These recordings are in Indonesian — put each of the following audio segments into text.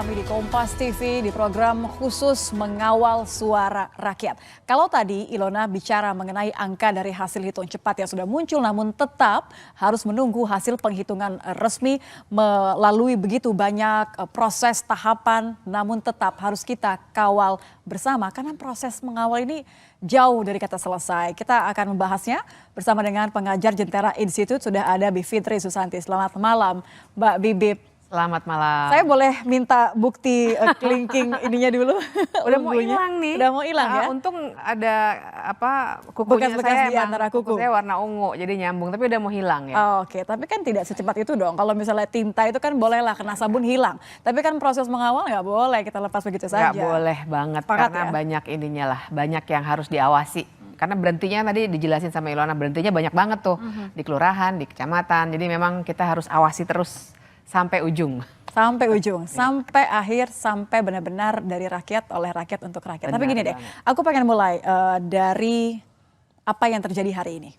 Kami di Kompas TV di program khusus Mengawal Suara Rakyat. Kalau tadi Ilona bicara mengenai angka dari hasil hitung cepat yang sudah muncul, namun tetap harus menunggu hasil penghitungan resmi melalui begitu banyak proses tahapan, namun tetap harus kita kawal bersama karena proses mengawal ini jauh dari kata selesai. Kita akan membahasnya bersama dengan pengajar Jentera Institute, sudah ada Bivitri Susanti. Selamat malam Mbak Bibip. Selamat malam. Saya boleh minta bukti kelingking ininya dulu? Udah mau hilang nih. Udah mau hilang ya? Untung ada kukunya Bekas-bekas di antara kuku. Saya warna ungu jadi nyambung, tapi udah mau hilang ya. Oke, tapi kan tidak secepat itu dong. Kalau misalnya tinta itu kan bolehlah kena sabun hilang. Tapi kan proses mengawal nggak boleh kita lepas begitu saja. Nggak boleh banget. Pakat karena ya? banyak ininya lah, banyak yang harus diawasi. Karena berhentinya tadi dijelasin sama Ilona, berhentinya banyak banget tuh di kelurahan, di kecamatan. Jadi memang kita harus awasi terus sampai ujung. Sampai ujung, sampai akhir, sampai benar-benar dari rakyat, oleh rakyat, untuk rakyat. Tapi gini deh, aku pengen mulai dari apa yang terjadi hari ini.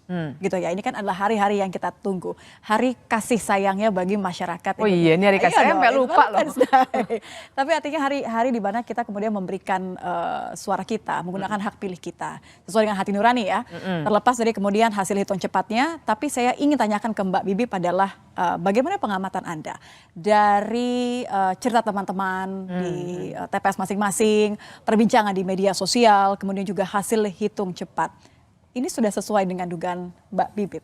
Gitu ya, ini kan adalah hari-hari yang kita tunggu. Hari kasih sayangnya bagi masyarakat. Oh iya, ini hari kasih sayang sampai lupa loh. Tapi artinya hari-hari di mana kita kemudian memberikan suara kita, menggunakan hak pilih kita. Sesuai dengan hati nurani ya. Terlepas dari kemudian hasil hitung cepatnya, tapi saya ingin tanyakan ke Mbak Bibip adalah bagaimana pengamatan Anda dari cerita teman-teman di TPS masing-masing, perbincangan di media sosial, kemudian juga hasil hitung cepat. Ini sudah sesuai dengan dugaan Mbak Bibip?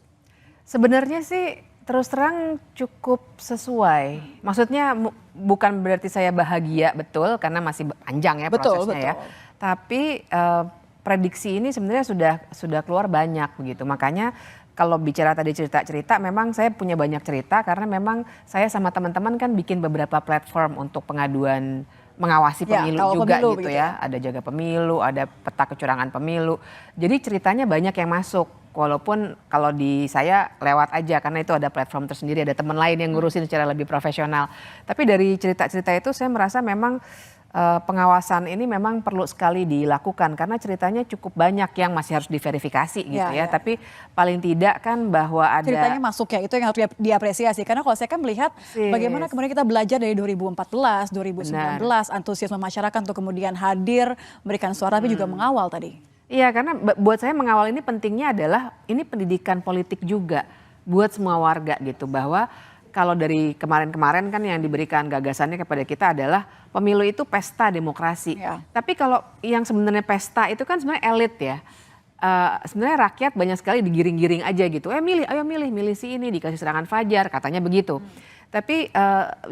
Sebenarnya sih terus terang cukup sesuai. Maksudnya bukan berarti saya bahagia betul karena masih panjang ya prosesnya ya. Tapi prediksi ini sebenarnya sudah keluar banyak begitu. Makanya kalau bicara tadi cerita-cerita, memang saya punya banyak cerita karena memang saya sama teman-teman kan bikin beberapa platform untuk pengaduan mengawasi pemilu juga pemilu, gitu ya. Ada jaga pemilu, ada peta kecurangan pemilu. Jadi ceritanya banyak yang masuk. Walaupun kalau di saya lewat aja karena itu ada platform tersendiri, ada teman lain yang ngurusin secara lebih profesional. Tapi dari cerita-cerita itu saya merasa memang pengawasan ini memang perlu sekali dilakukan karena ceritanya cukup banyak yang masih harus diverifikasi gitu ya. Tapi paling tidak kan bahwa ada ceritanya masuk ya, itu yang harus diapresiasi. Karena kalau saya kan melihat bagaimana kemudian kita belajar dari 2014, 2019, antusiasme masyarakat untuk kemudian hadir, memberikan suara tapi juga mengawal tadi. Iya, karena buat saya mengawal ini pentingnya adalah ini pendidikan politik juga buat semua warga gitu, bahwa kalau dari kemarin-kemarin kan yang diberikan gagasannya kepada kita adalah pemilu itu pesta demokrasi. Tapi kalau yang sebenarnya pesta itu kan sebenarnya elit ya. Sebenarnya rakyat banyak sekali digiring-giring aja gitu. Ayo milih si ini, dikasih serangan fajar, katanya begitu. Tapi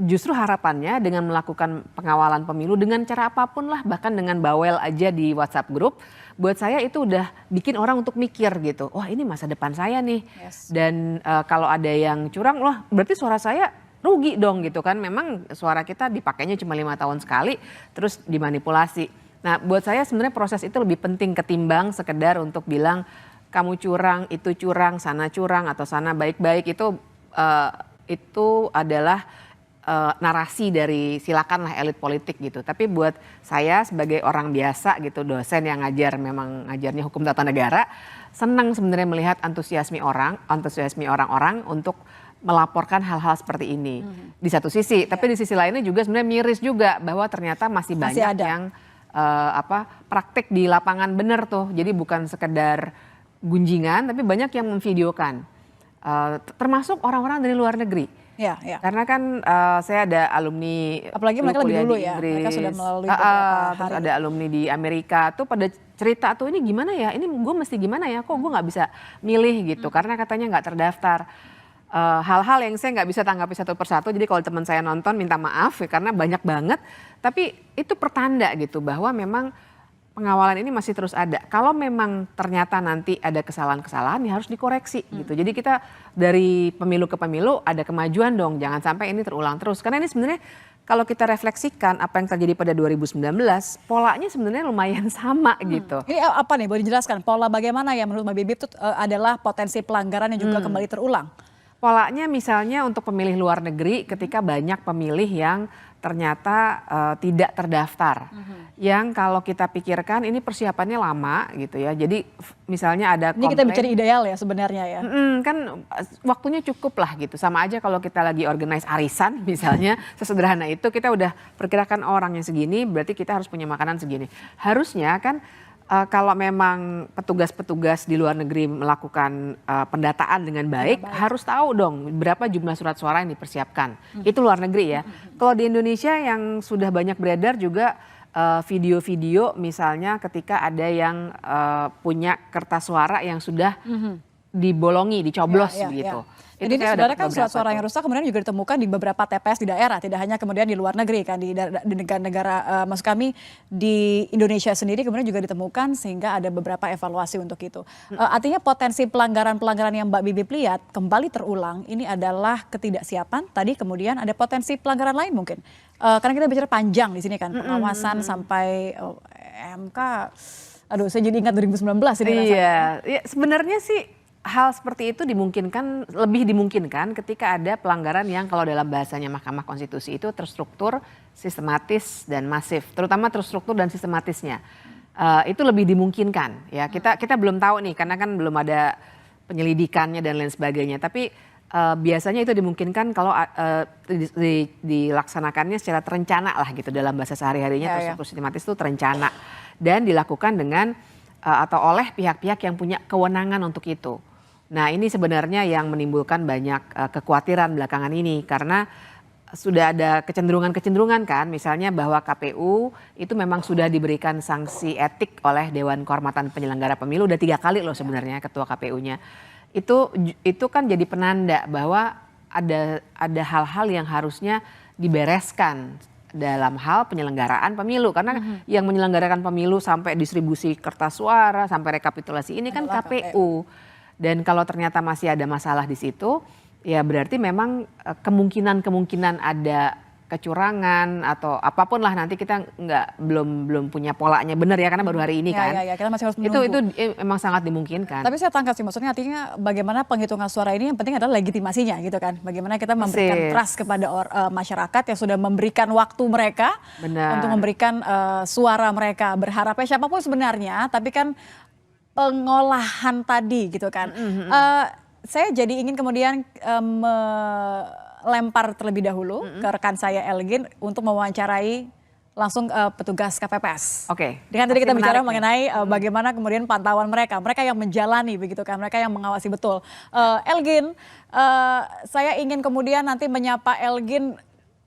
justru harapannya dengan melakukan pengawalan pemilu dengan cara apapun lah, bahkan dengan bawel aja di WhatsApp grup, buat saya itu udah bikin orang untuk mikir gitu. Wah, ini masa depan saya nih. Dan kalau ada yang curang, wah berarti suara saya rugi dong gitu kan. Memang suara kita dipakainya cuma 5 tahun sekali, terus dimanipulasi. Nah, buat saya sebenarnya proses itu lebih penting ketimbang sekedar untuk bilang kamu curang, itu curang, sana curang, atau sana baik-baik. Itu adalah narasi dari silakanlah elit politik gitu. Tapi buat saya sebagai orang biasa gitu, dosen yang memang ngajarnya hukum tata negara, senang sebenarnya melihat antusiasme orang-orang untuk melaporkan hal-hal seperti ini. Di satu sisi, tapi di sisi lainnya juga sebenarnya miris juga bahwa ternyata masih banyak yang praktek di lapangan bener tuh. Jadi bukan sekedar gunjingan, tapi banyak yang memvideokan. Termasuk orang-orang dari luar negeri. Karena kan saya ada alumni, apalagi mereka lebih dulu ya, mereka sudah melalui terus ada alumni di Amerika tuh pada cerita tuh ini gimana ya, ini gue mesti gimana ya, kok gue nggak bisa milih gitu karena katanya nggak terdaftar. Hal-hal yang saya nggak bisa tanggapi satu persatu, jadi kalau teman saya nonton minta maaf ya, karena banyak banget, tapi itu pertanda gitu bahwa memang pengawalan ini masih terus ada. Kalau memang ternyata nanti ada kesalahan-kesalahan ya harus dikoreksi gitu. Jadi kita dari pemilu ke pemilu ada kemajuan dong, jangan sampai ini terulang terus. Karena ini sebenarnya kalau kita refleksikan apa yang terjadi pada 2019, polanya sebenarnya lumayan sama gitu. Ini apa nih, boleh dijelaskan pola bagaimana ya menurut Mbak Bibip itu adalah potensi pelanggaran yang juga kembali terulang? Polanya misalnya untuk pemilih luar negeri ketika banyak pemilih yang ternyata tidak terdaftar. Yang kalau kita pikirkan ini persiapannya lama gitu ya. Jadi misalnya ada Ini kita bicara komplain. ideal ya sebenarnya ya. Kan waktunya cukup lah gitu. Sama aja kalau kita lagi organize arisan misalnya sesederhana itu kita udah perkirakan orang yang segini berarti kita harus punya makanan segini. Harusnya kan kalau memang petugas-petugas di luar negeri melakukan pendataan dengan baik, harus tahu dong berapa jumlah surat suara yang dipersiapkan. Itu luar negeri ya. Kalau di Indonesia yang sudah banyak beredar juga video-video misalnya ketika ada yang punya kertas suara yang sudah dibolongi, dicoblos gitu. Jadi ini sebenarnya kan surat suara yang rusak kemudian juga ditemukan di beberapa TPS di daerah, tidak hanya kemudian di luar negeri kan, di negara-negara maksud kami di Indonesia sendiri kemudian juga ditemukan sehingga ada beberapa evaluasi untuk itu. Artinya potensi pelanggaran-pelanggaran yang Mbak Bibip lihat kembali terulang ini adalah ketidaksiapan, tadi kemudian ada potensi pelanggaran lain mungkin. Karena kita bicara panjang di sini kan, pengawasan sampai MK, aduh saya jadi ingat 2019 ini rasanya. Iya, sebenarnya sih hal seperti itu dimungkinkan, lebih dimungkinkan ketika ada pelanggaran yang kalau dalam bahasanya Mahkamah Konstitusi itu terstruktur, sistematis dan masif, terutama terstruktur dan sistematisnya. Itu lebih dimungkinkan ya. Kita belum tahu nih karena kan belum ada penyelidikannya dan lain sebagainya. Tapi biasanya itu dimungkinkan kalau dilaksanakannya secara terencana lah gitu dalam bahasa sehari-harinya. Terstruktur sistematis itu terencana dan dilakukan dengan atau oleh pihak-pihak yang punya kewenangan untuk itu. Nah ini sebenarnya yang menimbulkan banyak kekhawatiran belakangan ini karena sudah ada kecenderungan-kecenderungan kan misalnya bahwa KPU itu memang sudah diberikan sanksi etik oleh Dewan Kehormatan Penyelenggara Pemilu udah 3 kali loh sebenarnya ketua KPU-nya. Itu kan jadi penanda bahwa ada hal-hal yang harusnya dibereskan dalam hal penyelenggaraan pemilu karena yang menyelenggarakan pemilu sampai distribusi kertas suara sampai rekapitulasi ini kan KPU. Dan kalau ternyata masih ada masalah di situ, ya berarti memang kemungkinan ada kecurangan atau apapun lah nanti kita belum punya polanya benar ya karena baru hari ini kan. Kita masih harus menunggu. Itu memang sangat dimungkinkan. Tapi saya tangkap sih maksudnya artinya bagaimana penghitungan suara ini yang penting adalah legitimasinya gitu kan. Bagaimana kita memberikan trust kepada masyarakat yang sudah memberikan waktu mereka untuk memberikan suara mereka. Berharapnya siapapun sebenarnya, tapi kan pengolahan tadi gitu kan. Saya jadi ingin kemudian melempar terlebih dahulu ke rekan saya Elgin untuk mewawancarai langsung petugas KPPS. Oke. Dengan tadi kita bicara mengenai bagaimana kemudian pantauan mereka yang menjalani begitu kan, mereka yang mengawasi betul. Elgin, saya ingin kemudian nanti menyapa Elgin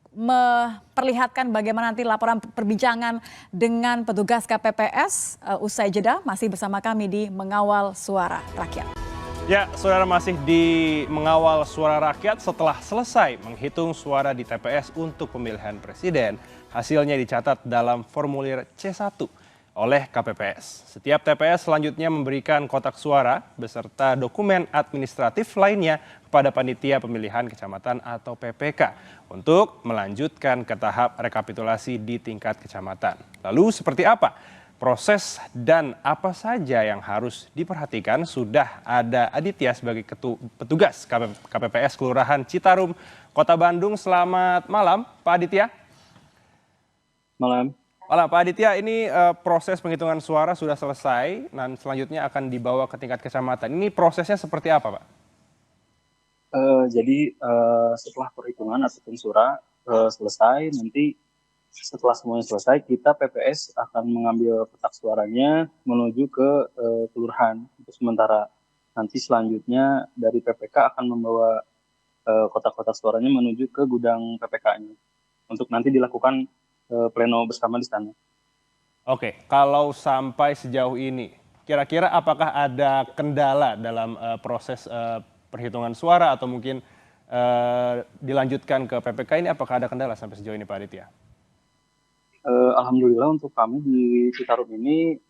memperlihatkan bagaimana nanti laporan perbincangan dengan petugas KPPS usai jeda masih bersama kami di Mengawal Suara Rakyat. Ya, saudara masih di Mengawal Suara Rakyat setelah selesai menghitung suara di TPS untuk pemilihan presiden. Hasilnya dicatat dalam formulir C1 oleh KPPS. Setiap TPS selanjutnya memberikan kotak suara beserta dokumen administratif lainnya kepada panitia pemilihan kecamatan atau PPK untuk melanjutkan ke tahap rekapitulasi di tingkat kecamatan. Lalu seperti apa proses dan apa saja yang harus diperhatikan? Sudah ada Aditya sebagai petugas KPPS Kelurahan Citarum, Kota Bandung. Selamat malam, Pak Aditya. Malam. Pak Aditya, ini proses penghitungan suara sudah selesai dan selanjutnya akan dibawa ke tingkat kecamatan. Ini prosesnya seperti apa, Pak? Jadi setelah perhitungan ataupun suara selesai, nanti setelah semuanya selesai, kita PPS akan mengambil kotak suaranya menuju ke kelurahan untuk sementara. Nanti selanjutnya dari PPK akan membawa kotak-kotak suaranya menuju ke gudang PPK-nya untuk nanti dilakukan pleno bersama di sana. Oke, kalau sampai sejauh ini, kira-kira apakah ada kendala dalam proses perhitungan suara atau mungkin dilanjutkan ke PPK ini? Apakah ada kendala sampai sejauh ini, Pak Aditya? Alhamdulillah untuk kami di Citarum ini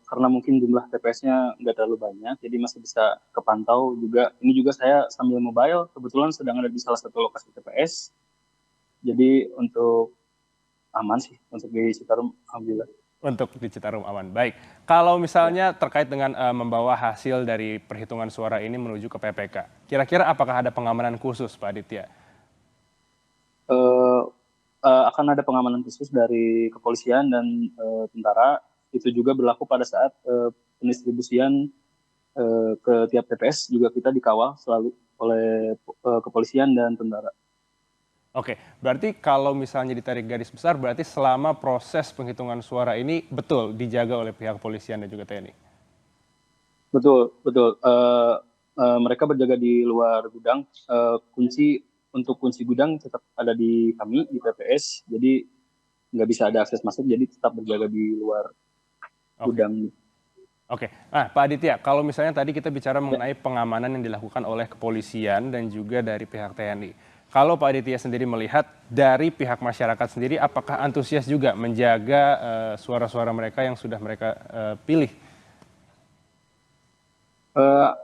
karena mungkin jumlah TPS-nya nggak terlalu banyak, jadi masih bisa kepantau juga. Ini juga saya sambil mobile, kebetulan sedang ada di salah satu lokasi TPS. Jadi untuk aman sih untuk di Citarum, alhamdulillah. Untuk di Citarum aman. Baik, kalau misalnya terkait dengan membawa hasil dari perhitungan suara ini menuju ke PPK, kira-kira apakah ada pengamanan khusus, Pak Aditya? Eh, Akan ada pengamanan khusus dari kepolisian dan tentara. Itu juga berlaku pada saat pendistribusian ke tiap TPS juga kita dikawal selalu oleh kepolisian dan tentara. Oke, berarti kalau misalnya ditarik garis besar, berarti selama proses penghitungan suara ini betul dijaga oleh pihak kepolisian dan juga TNI? Betul, betul. Mereka berjaga di luar gudang. Kunci gudang tetap ada di kami di PPS. Jadi nggak bisa ada akses masuk. Jadi tetap berjaga di luar gudang. Oke, nah Pak Aditya, kalau misalnya tadi kita bicara mengenai pengamanan yang dilakukan oleh kepolisian dan juga dari pihak TNI. Kalau Pak Aditya sendiri melihat dari pihak masyarakat sendiri, apakah antusias juga menjaga suara-suara mereka yang sudah mereka pilih?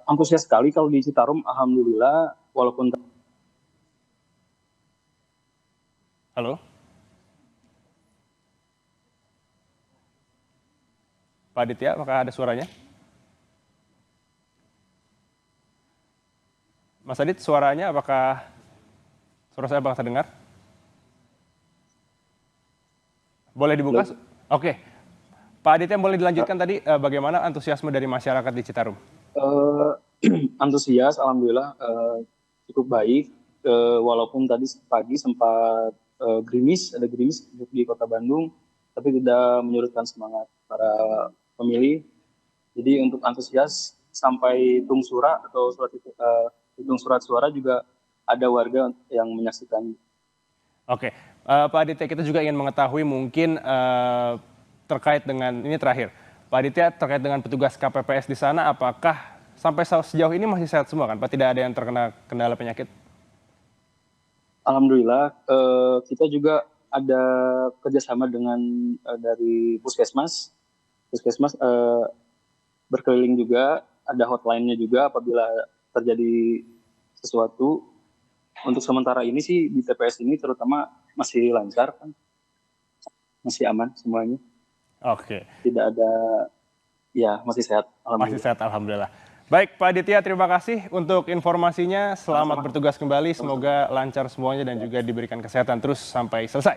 Antusias sekali kalau di Citarum, alhamdulillah, walaupun Halo? Pak Aditya, apakah ada suaranya? Mas Adit, suaranya apakah suara saya bakal terdengar? Boleh dibuka? Oke. Pak Aditya, boleh dilanjutkan tadi bagaimana antusiasme dari masyarakat di Citarum? antusias, alhamdulillah cukup baik. Walaupun tadi pagi sempat ada gerimis di Kota Bandung, tapi tidak menyurutkan semangat para pemilih. Jadi untuk antusias sampai hitung suara atau hitung surat suara juga ada warga yang menyaksikan. Oke, Pak Aditya, kita juga ingin mengetahui mungkin terkait dengan ini terakhir, Pak Aditya, terkait dengan petugas KPPS di sana, apakah sampai sejauh ini masih sehat semua kan, Pak? Tidak ada yang terkena kendala penyakit? Alhamdulillah, kita juga ada kerjasama dengan dari Puskesmas. Puskesmas berkeliling juga, ada hotline-nya juga apabila terjadi sesuatu. Untuk sementara ini sih di TPS ini terutama masih lancar kan, masih aman semuanya. Oke. Tidak ada, ya masih sehat. Masih sehat, alhamdulillah. Baik, Pak Aditya, terima kasih untuk informasinya. Selamat bertugas kembali, semoga lancar semuanya dan juga diberikan kesehatan terus sampai selesai.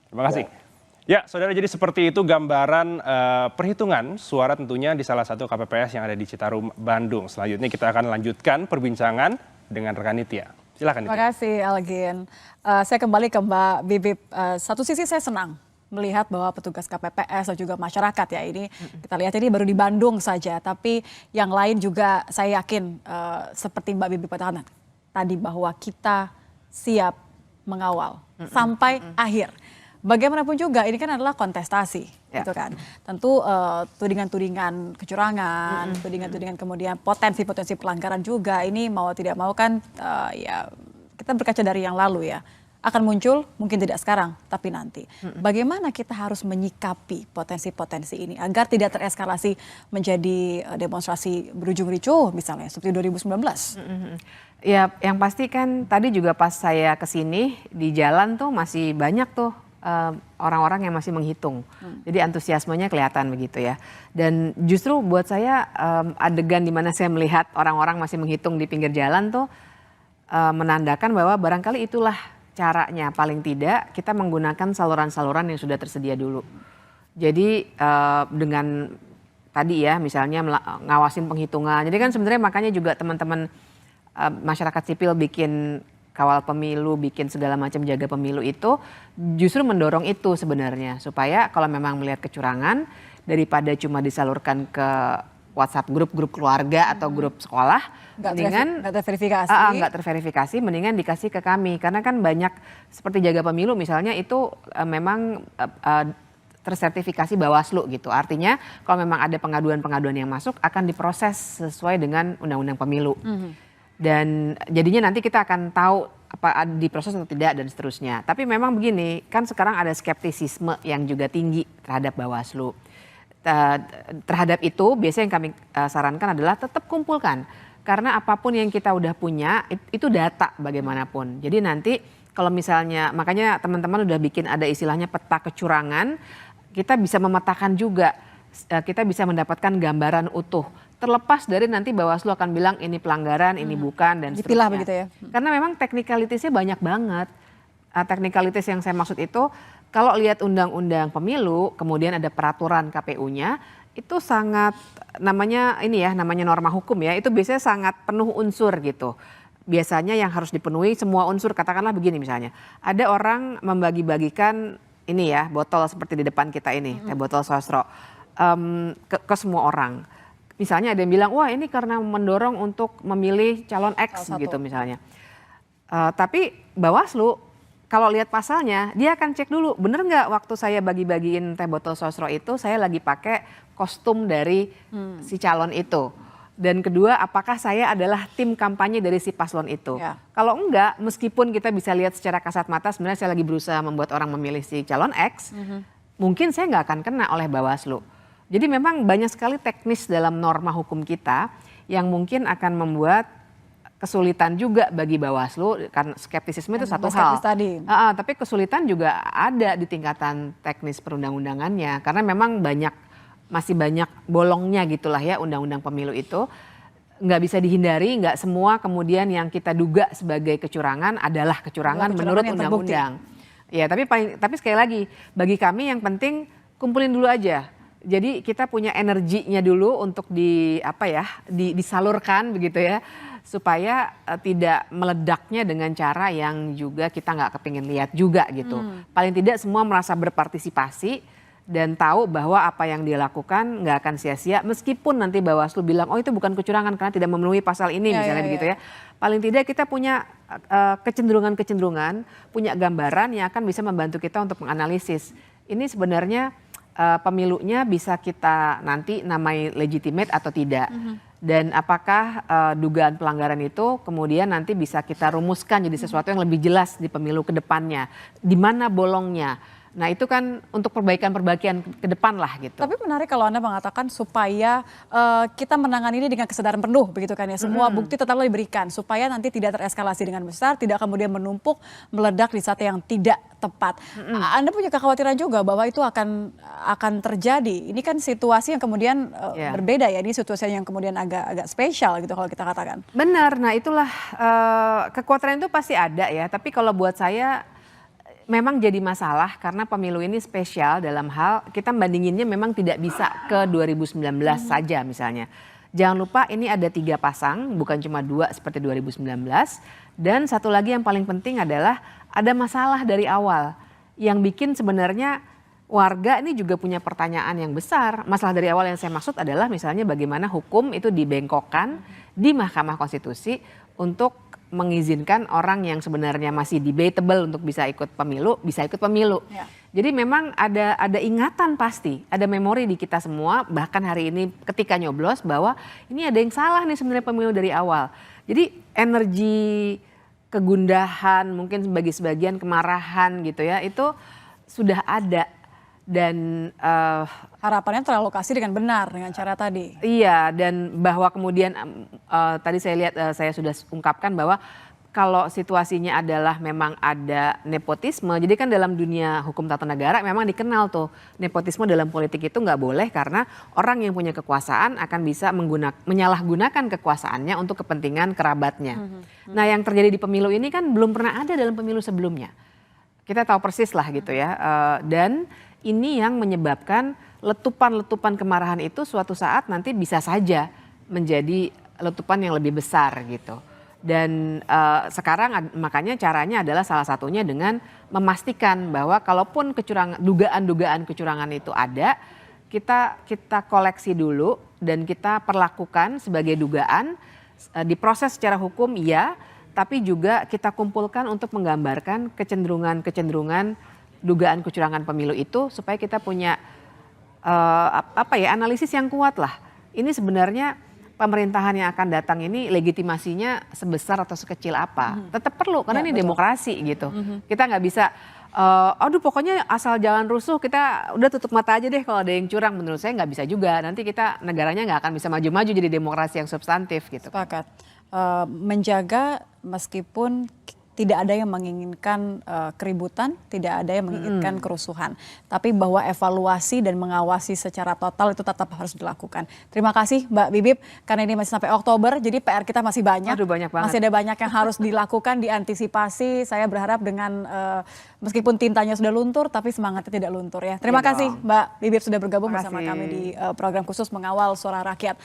Terima kasih. Ya, saudara, jadi seperti itu gambaran perhitungan suara tentunya di salah satu KPPS yang ada di Citarum, Bandung. Selanjutnya kita akan lanjutkan perbincangan dengan rekan Nitya. Silakan, Nitya. Terima kasih, Algin. Saya kembali ke Mbak Bibip. Satu sisi saya senang melihat bahwa petugas KPPS dan juga masyarakat ya ini, kita lihat ini baru di Bandung saja, tapi yang lain juga saya yakin seperti Mbak Bibip katakan tadi bahwa kita siap mengawal sampai akhir. Bagaimanapun juga ini kan adalah kontestasi, gitu kan. Tentu tudingan-tudingan kecurangan, tudingan-tudingan kemudian potensi-potensi pelanggaran juga ini mau tidak mau kan ya kita berkaca dari yang lalu ya. Akan muncul mungkin tidak sekarang tapi nanti. Bagaimana kita harus menyikapi potensi-potensi ini agar tidak tereskalasi menjadi demonstrasi berujung ricuh misalnya seperti 2019. Ya, yang pasti kan tadi juga pas saya kesini di jalan tuh masih banyak tuh orang-orang yang masih menghitung. Jadi antusiasmenya kelihatan begitu ya. Dan justru buat saya adegan di mana saya melihat orang-orang masih menghitung di pinggir jalan tuh menandakan bahwa barangkali itulah caranya, paling tidak kita menggunakan saluran-saluran yang sudah tersedia dulu. Jadi dengan tadi ya misalnya ngawasin penghitungan. Jadi kan sebenarnya makanya juga teman-teman masyarakat sipil bikin kawal pemilu, bikin segala macam jaga pemilu itu justru mendorong itu sebenarnya. Supaya kalau memang melihat kecurangan daripada cuma disalurkan ke WhatsApp grup keluarga atau grup sekolah, mendingan nggak terverifikasi, mendingan dikasih ke kami. Karena kan banyak seperti jaga pemilu misalnya itu memang tersertifikasi Bawaslu gitu. Artinya kalau memang ada pengaduan-pengaduan yang masuk akan diproses sesuai dengan undang-undang pemilu. Dan jadinya nanti kita akan tahu apa diproses atau tidak dan seterusnya. Tapi memang begini, kan sekarang ada skeptisisme yang juga tinggi terhadap Bawaslu. Terhadap itu biasanya yang kami sarankan adalah tetap kumpulkan. Karena apapun yang kita udah punya itu data bagaimanapun. Jadi nanti kalau misalnya, makanya teman-teman udah bikin ada istilahnya peta kecurangan. kita bisa memetakan juga, kita bisa mendapatkan gambaran utuh. Terlepas dari nanti Bawaslu akan bilang ini pelanggaran, ini bukan, dan Dipilah seterusnya. begitu ya. Karena memang teknikalitasnya banyak banget. Teknikalitas yang saya maksud itu, kalau lihat undang-undang pemilu, kemudian ada peraturan KPU-nya, itu sangat namanya norma hukum ya, itu biasanya sangat penuh unsur gitu. Biasanya yang harus dipenuhi semua unsur, katakanlah begini misalnya, ada orang membagi-bagikan ini ya, botol seperti di depan kita ini, teh botol sosro, ke semua orang. Misalnya ada yang bilang, wah ini karena mendorong untuk memilih calon X gitu misalnya. Tapi Bawaslu kalau lihat pasalnya, dia akan cek dulu, bener nggak waktu saya bagi-bagiin teh botol sosro itu saya lagi pakai kostum dari si calon itu. Dan kedua, apakah saya adalah tim kampanye dari si paslon itu. Ya. Kalau enggak, meskipun kita bisa lihat secara kasat mata sebenarnya saya lagi berusaha membuat orang memilih si calon X, mungkin saya nggak akan kena oleh Bawaslu. Jadi memang banyak sekali teknis dalam norma hukum kita yang mungkin akan membuat kesulitan juga bagi Bawaslu, karena skeptisisme itu satu hal. Tadi. Tapi kesulitan juga ada di tingkatan teknis perundang-undangannya, karena memang masih banyak bolongnya gitulah ya undang-undang pemilu itu. Nggak bisa dihindari, nggak semua kemudian yang kita duga sebagai kecurangan adalah kecurangan menurut undang-undang. Ya, tapi sekali lagi, bagi kami yang penting kumpulin dulu aja. Jadi kita punya energinya dulu untuk disalurkan begitu ya, supaya tidak meledaknya dengan cara yang juga kita nggak kepingin lihat juga gitu. Paling tidak semua merasa berpartisipasi dan tahu bahwa apa yang dia lakukan nggak akan sia-sia, meskipun nanti Bawaslu bilang oh itu bukan kecurangan karena tidak memenuhi pasal ini misalnya begitu ya. Paling tidak kita punya kecenderungan, punya gambaran yang akan bisa membantu kita untuk menganalisis. Ini sebenarnya pemilunya bisa kita nanti namai legitimate atau tidak. Dan apakah dugaan pelanggaran itu kemudian nanti bisa kita rumuskan jadi sesuatu yang lebih jelas di pemilu ke depannya. Di mana bolongnya. Nah itu kan untuk perbaikan ke depan lah gitu. Tapi menarik kalau Anda mengatakan supaya kita menangani ini dengan kesadaran penuh begitu kan ya. Semua bukti tetaplah diberikan supaya nanti tidak tereskalasi dengan besar, tidak kemudian menumpuk, meledak di saat yang tidak tepat. Anda punya kekhawatiran juga bahwa itu akan terjadi. Ini kan situasi yang kemudian berbeda ya. Ini situasi yang kemudian agak spesial gitu kalau kita katakan. Benar, nah itulah kekhawatiran itu pasti ada ya. Tapi kalau buat saya memang jadi masalah karena pemilu ini spesial dalam hal kita bandinginnya memang tidak bisa ke 2019 saja misalnya. Jangan lupa ini ada 3 pasang, bukan cuma 2 seperti 2019. Dan satu lagi yang paling penting adalah ada masalah dari awal yang bikin sebenarnya warga ini juga punya pertanyaan yang besar. Masalah dari awal yang saya maksud adalah misalnya bagaimana hukum itu dibengkokkan di Mahkamah Konstitusi untuk mengizinkan orang yang sebenarnya masih debatable untuk bisa ikut pemilu. Ya. Jadi memang ada ingatan pasti, ada memori di kita semua, bahkan hari ini ketika nyoblos bahwa ini ada yang salah nih sebenarnya pemilu dari awal. Jadi energi kegundahan, mungkin bagi sebagian kemarahan gitu ya, itu sudah ada. Dan harapannya teralokasi dengan benar dengan cara tadi. Iya, dan bahwa kemudian tadi saya lihat saya sudah ungkapkan bahwa kalau situasinya adalah memang ada nepotisme, jadi kan dalam dunia hukum tata negara memang dikenal tuh nepotisme dalam politik itu nggak boleh karena orang yang punya kekuasaan akan bisa menyalahgunakan kekuasaannya untuk kepentingan kerabatnya. Nah yang terjadi di pemilu ini kan belum pernah ada dalam pemilu sebelumnya. Kita tahu persis lah gitu ya, dan ini yang menyebabkan letupan-letupan kemarahan itu suatu saat nanti bisa saja menjadi letupan yang lebih besar gitu. Dan sekarang makanya caranya adalah salah satunya dengan memastikan bahwa kalaupun dugaan-dugaan kecurangan itu ada, kita koleksi dulu dan kita perlakukan sebagai dugaan, diproses secara hukum iya, tapi juga kita kumpulkan untuk menggambarkan kecenderungan-kecenderungan dugaan kecurangan pemilu itu supaya kita punya analisis yang kuat lah. Ini sebenarnya pemerintahan yang akan datang ini legitimasinya sebesar atau sekecil apa. Tetap perlu karena ini demokrasi gitu. Kita nggak bisa pokoknya asal jangan rusuh kita udah tutup mata aja deh kalau ada yang curang. Menurut saya nggak bisa juga. Nanti kita negaranya nggak akan bisa maju-maju jadi demokrasi yang substantif gitu. Sepakat. Menjaga meskipun tidak ada yang menginginkan keributan, tidak ada yang menginginkan kerusuhan. Tapi bahwa evaluasi dan mengawasi secara total itu tetap harus dilakukan. Terima kasih Mbak Bibip, karena ini masih sampai Oktober, jadi PR kita masih banyak. Aduh, banyak banget. Masih ada banyak yang harus dilakukan, diantisipasi. Saya berharap dengan meskipun tintanya sudah luntur, tapi semangatnya tidak luntur ya. Terima Iya kasih dong. Mbak Bibip sudah bergabung Terima bersama kasih. kami di program khusus Mengawal Suara Rakyat.